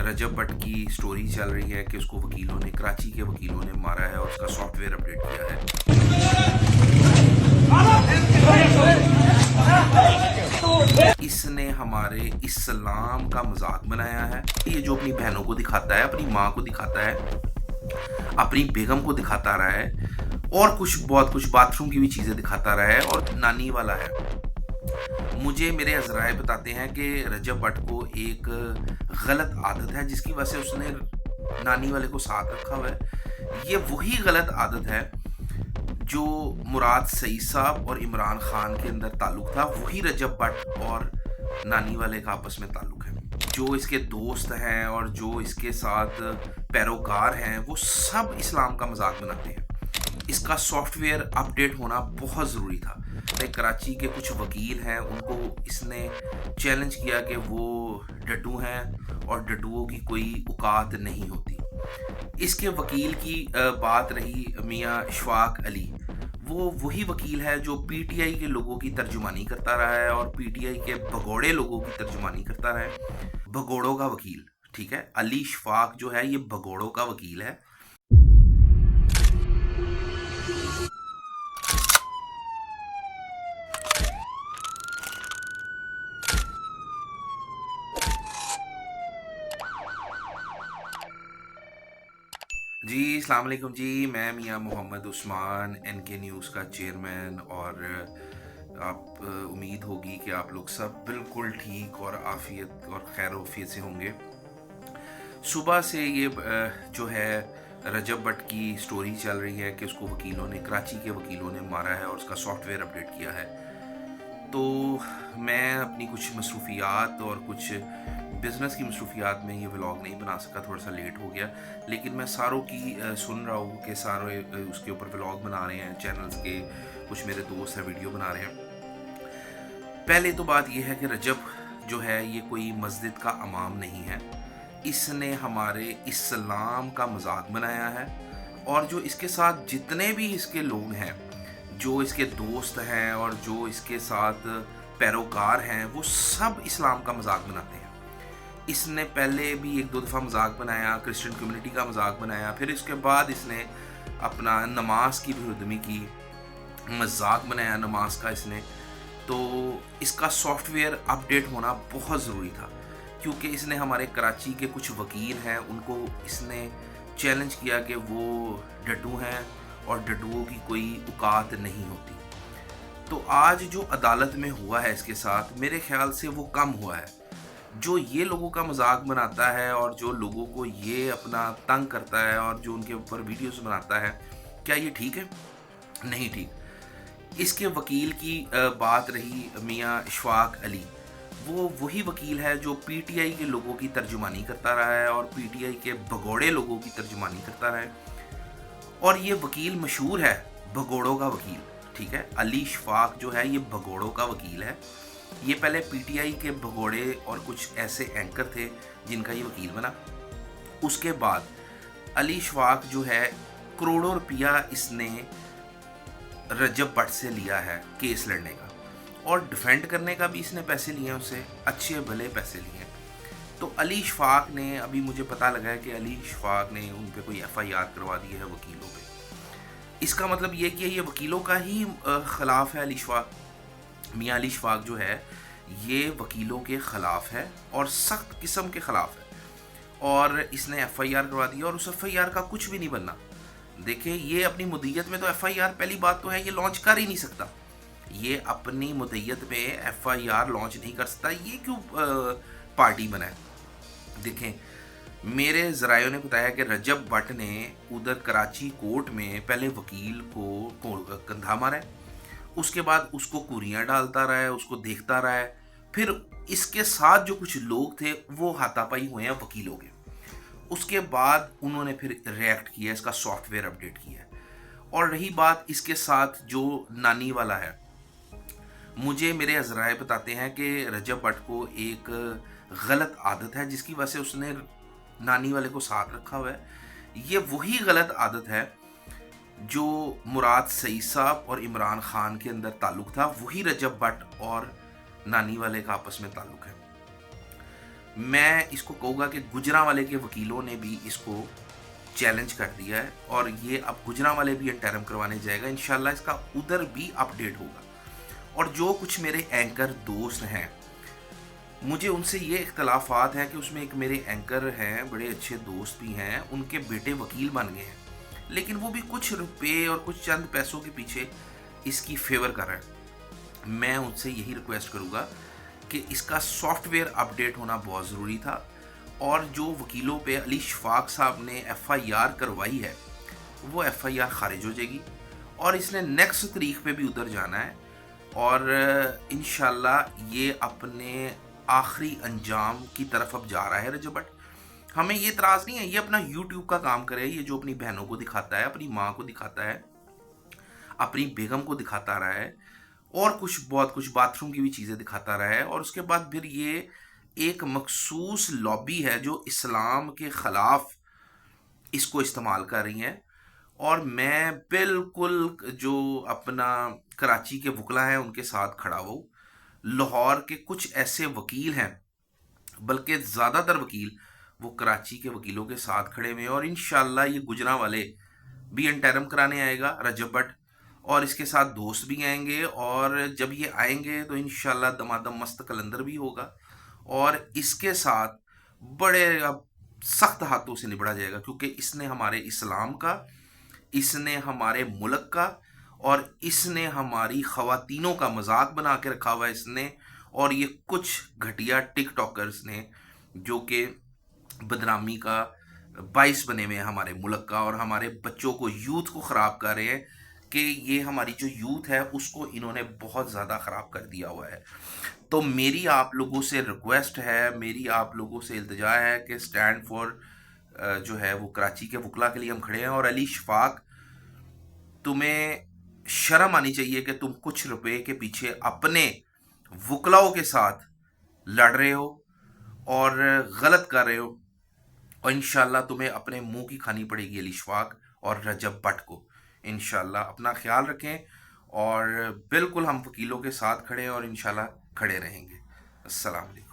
रजब भट्ट की स्टोरी चल रही है कि उसको वकीलों ने, कराची के वकीलों ने मारा है और उसका सॉफ्टवेयर अपडेट किया है। इसने हमारे इस्लाम का मजाक बनाया है। ये जो अपनी बहनों को दिखाता है, अपनी माँ को दिखाता है, अपनी बेगम को दिखाता रहा है और कुछ बहुत कुछ बाथरूम की भी चीज़ें दिखाता रहा है और नानी वाला है। मुझे मेरे अज़राए बताते हैं कि रजब भट्ट को एक गलत आदत है जिसकी वजह से उसने नानी वाले को साथ रखा हुआ है। ये वही गलत आदत है जो मुराद सईद साहब और इमरान खान के अंदर ताल्लुक था, वही रजब भट्ट और नानी वाले का आपस में ताल्लुक है। जो इसके दोस्त हैं और जो इसके साथ पैरोकार हैं वो सब इस्लाम का मजाक बनाते हैं। इसका सॉफ्टवेयर अपडेट होना बहुत ज़रूरी था। कराची के कुछ वकील हैं, उनको इसने चैलेंज किया कि वो डड्डू हैं और डड्डुओं की कोई औकात नहीं होती। इसके वकील की बात रही मियाँ इशफाक अली, वो वही वकील है जो पीटीआई के लोगों की तर्जुमानी करता रहा है और पीटीआई के भगोड़े लोगों की तर्जुमानी करता रहा है। भगोड़ों का वकील, ठीक है, अली इशफाक जो है ये भगोड़ों का वकील है। जी अस्सलाम वालेकुम जी, मैं मियाँ मोहम्मद उस्मान, एनके न्यूज़ का चेयरमैन, और आप उम्मीद होगी कि आप लोग सब बिल्कुल ठीक और आफियत और खैर वफियत से होंगे। सुबह से ये जो है रजब भट्ट की स्टोरी चल रही है कि उसको वकीलों ने, कराची के वकीलों ने मारा है और उसका सॉफ्टवेयर अपडेट किया है। तो मैं अपनी कुछ मसरूफियात और कुछ बिज़नेस की मसरूफियात में ये व्लॉग नहीं बना सका, थोड़ा सा लेट हो गया, लेकिन मैं सारों की सुन रहा हूँ कि सारे उसके ऊपर व्लॉग बना रहे हैं, चैनल्स के कुछ मेरे दोस्त हैं वीडियो बना रहे हैं। पहले तो बात यह है कि रजब जो है ये कोई मस्जिद का इमाम नहीं है, इसने हमारे इस्लाम का मजाक बनाया है और जो इसके साथ जितने भी इसके लोग हैं, जो इसके दोस्त हैं और जो इसके साथ पैरोकार हैं, वो सब इस्लाम का मजाक बनाते हैं। इसने पहले भी एक दो दफ़ा मजाक बनाया, क्रिश्चियन कम्युनिटी का मजाक बनाया, फिर इसके बाद इसने अपना नमाज की बेहुदमी की, मजाक बनाया नमाज का इसने। तो इसका सॉफ्टवेयर अपडेट होना बहुत ज़रूरी था क्योंकि इसने हमारे कराची के कुछ वकील हैं, उनको इसने चैलेंज किया कि वो डड्डू हैं और डड्डुओं की कोई औकात नहीं होती। तो आज जो अदालत में हुआ है इसके साथ, मेरे ख्याल से वो कम हुआ है। जो ये लोगों का मजाक बनाता है और जो लोगों को ये अपना तंग करता है और जो उनके ऊपर वीडियोस बनाता है, क्या ये ठीक है? नहीं ठीक। इसके वकील की बात रही मियाँ इशफाक अली, वो वही वकील है जो पीटीआई के लोगों की तर्जुमानी करता रहा है और पीटीआई के भगोड़े लोगों की तर्जुमानी करता रहा है। और ये वकील मशहूर है भगोड़ों का वकील, ठीक है। अली इशफाक जो है ये भगोड़ों का वकील है। ये पहले पीटीआई के भगोड़े और कुछ ऐसे एंकर थे जिनका ये वकील बना। उसके बाद अली इशफाक जो है करोड़ों रुपया इसने रजब भट्ट से लिया है केस लड़ने का, और डिफेंड करने का भी इसने पैसे लिए हैं उससे, अच्छे भले पैसे लिए हैं। तो अली इशफाक ने, अभी मुझे पता लगा है कि अली इशफाक ने उन पे कोई एफआईआर करवा दी है वकीलों पे। इसका मतलब ये कि ये वकीलों का ही ख़िलाफ़ है। अली इशफाक, मियाँ अली इशफाक जो है ये वकीलों के ख़िलाफ़ है और सख्त किस्म के ख़िलाफ़ है, और इसने एफआईआर करवा दी और उस एफआईआर का कुछ भी नहीं बनना। देखिए, ये अपनी मुद्दत में तो एफआईआर, पहली बात तो है ये लॉन्च कर ही नहीं सकता। ये अपनी मुद्दत में एफआईआर लॉन्च नहीं कर सकता। ये क्यों पार्टी बना है? देखें, मेरे ज़रायों ने बताया कि रजब भट्ट ने उधर कराची कोर्ट में पहले वकील को कंधा मारा है, उसके बाद उसको कुरियाँ डालता रहा है, उसको देखता रहा है, फिर इसके साथ जो कुछ लोग थे वो हाथापाई हुए हैं वकीलों के। उसके बाद उन्होंने फिर रिएक्ट किया, इसका सॉफ्टवेयर अपडेट किया। और रही बात इसके साथ जो नानी वाला है, मुझे मेरे अज़राए बताते हैं कि रजब भट्ट को एक गलत आदत है जिसकी वजह से उसने नानी वाले को साथ रखा हुआ है। ये वही गलत आदत है जो मुराद सईद साहब और इमरान खान के अंदर ताल्लुक था, वही रजब भट्ट और नानी वाले का आपस में ताल्लुक है। میں اس کو کہوں گا کہ گجرانوالے کے وکیلوں نے بھی اس کو چیلنج کر دیا ہے، اور یہ اب گجرانوالے بھی انٹرم کروانے جائے گا، انشاءاللہ اس کا ادھر بھی اپڈیٹ ہوگا۔ اور جو کچھ میرے اینکر دوست ہیں، مجھے ان سے یہ اختلافات ہیں کہ اس میں ایک میرے اینکر ہیں، بڑے اچھے دوست بھی ہیں، ان کے بیٹے وکیل بن گئے ہیں، لیکن وہ بھی کچھ روپے اور کچھ چند پیسوں کے پیچھے اس کی فیور کر رہے ہیں۔ میں ان سے یہی ریکویسٹ کروں گا کہ اس کا سافٹ ویئر اپڈیٹ ہونا بہت ضروری تھا، اور جو وکیلوں پہ علی شفاق صاحب نے ایف آئی آر کروائی ہے، وہ ایف آئی آر خارج ہو جائے گی، اور اس نے نیکسٹ تاریخ پہ بھی ادھر جانا ہے، اور انشاءاللہ یہ اپنے آخری انجام کی طرف اب جا رہا ہے رجب بٹ۔ ہمیں یہ اعتراض نہیں ہے، یہ اپنا یوٹیوب کا کام کرے، یہ جو اپنی بہنوں کو دکھاتا ہے، اپنی ماں کو دکھاتا ہے، اپنی بیگم کو دکھاتا رہا ہے، اور کچھ بہت کچھ باتھ روم کی بھی چیزیں دکھاتا رہا ہے، اور اس کے بعد پھر یہ ایک مخصوص لابی ہے جو اسلام کے خلاف اس کو استعمال کر رہی ہیں۔ اور میں بالکل جو اپنا کراچی کے وکلا ہیں ان کے ساتھ کھڑا ہوں، لاہور کے کچھ ایسے وکیل ہیں، بلکہ زیادہ تر وکیل وہ کراچی کے وکیلوں کے ساتھ کھڑے ہوئے ہیں، اور انشاءاللہ یہ گجرانوالے بھی انٹرم کرانے آئے گا رجب بٹ، اور اس کے ساتھ دوست بھی آئیں گے، اور جب یہ آئیں گے تو انشاءاللہ دمادم مست کلندر بھی ہوگا، اور اس کے ساتھ بڑے اب سخت ہاتھوں سے نبڑا جائے گا، کیونکہ اس نے ہمارے اسلام کا، اس نے ہمارے ملک کا، اور اس نے ہماری خواتینوں کا مذاق بنا کے رکھا ہوا ہے اس نے، اور یہ کچھ گھٹیا ٹک ٹاکرز نے جو کہ بدنامی کا باعث بنے ہوئے ہیں ہمارے ملک کا، اور ہمارے بچوں کو، یوتھ کو خراب کر رہے ہیں، کہ یہ ہماری جو یوتھ ہے اس کو انہوں نے بہت زیادہ خراب کر دیا ہوا ہے۔ تو میری آپ لوگوں سے ریکویسٹ ہے، میری آپ لوگوں سے التجا ہے کہ سٹینڈ فار جو ہے وہ کراچی کے وکلا کے لیے ہم کھڑے ہیں، اور علی شفاق، تمہیں شرم آنی چاہیے کہ تم کچھ روپے کے پیچھے اپنے وکلاؤں کے ساتھ لڑ رہے ہو اور غلط کر رہے ہو، اور انشاءاللہ تمہیں اپنے منہ کی کھانی پڑے گی علی شفاق اور رجب بٹ کو۔ انشاءاللہ اپنا خیال رکھیں، اور بالکل ہم وکیلوں کے ساتھ کھڑے ہیں، اور انشاءاللہ کھڑے رہیں گے۔ السلام علیکم۔